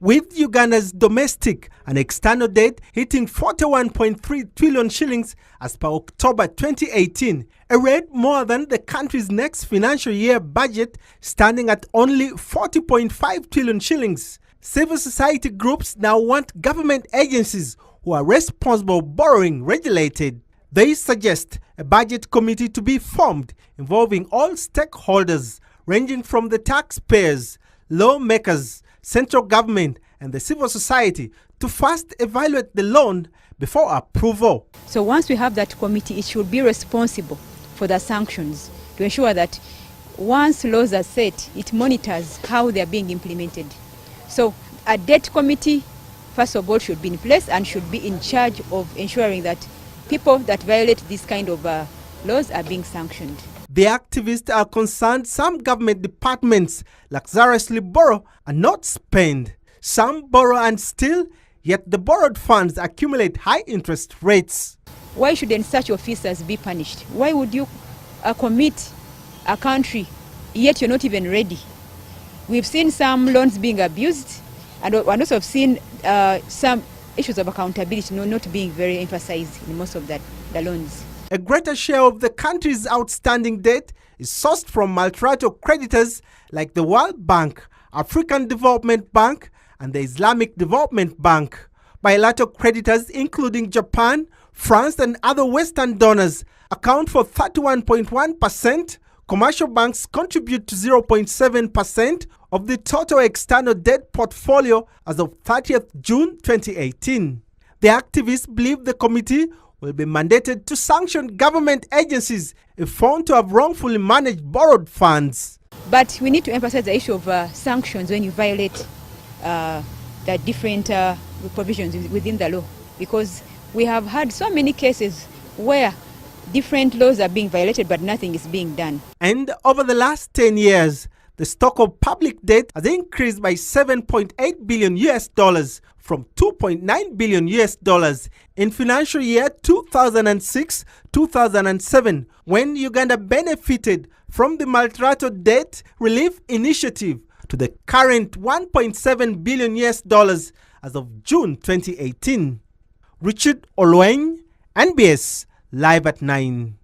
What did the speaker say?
with Uganda's domestic and external debt hitting 41.3 trillion shillings as per October 2018, a rate more than the country's next financial year budget, standing at only 40.5 trillion shillings. Civil society groups now want government agencies who are responsible borrowing regulated. They suggest a budget committee to be formed involving all stakeholders, ranging from the taxpayers, lawmakers, central government and the civil society, to first evaluate the loan before approval. So once we have that committee, it should be responsible for the sanctions to ensure that once laws are set, it monitors how they are being implemented. So a debt committee, first of all, should be in place and should be in charge of ensuring that people that violate this kind of laws are being sanctioned. The activists are concerned some government departments luxuriously borrow and not spend. Some borrow and steal, yet the borrowed funds accumulate high interest rates. Why shouldn't such officers be punished? Why would you commit a country, yet you're not even ready? We've seen some loans being abused, and also have seen some issues of accountability not being very emphasized in most of the loans. A greater share of the country's outstanding debt is sourced from multilateral creditors like the World Bank, African Development Bank, and the Islamic Development Bank. Bilateral creditors, including Japan, France, and other Western donors, account for 31.1%. Commercial banks contribute to 0.7% of the total external debt portfolio as of 30th June 2018. The activists believe the committee will be mandated to sanction government agencies if found to have wrongfully managed borrowed funds. But we need to emphasize the issue of sanctions when you violate the different provisions within the law, because we have had so many cases where different laws are being violated but nothing is being done. And over the last 10 years, the stock of public debt has increased by $7.8 billion from $2.9 billion in financial year 2006-2007, when Uganda benefited from the multilateral debt relief initiative, to the current $1.7 billion as of June 2018. Richard Olweng, NBS Live at 9.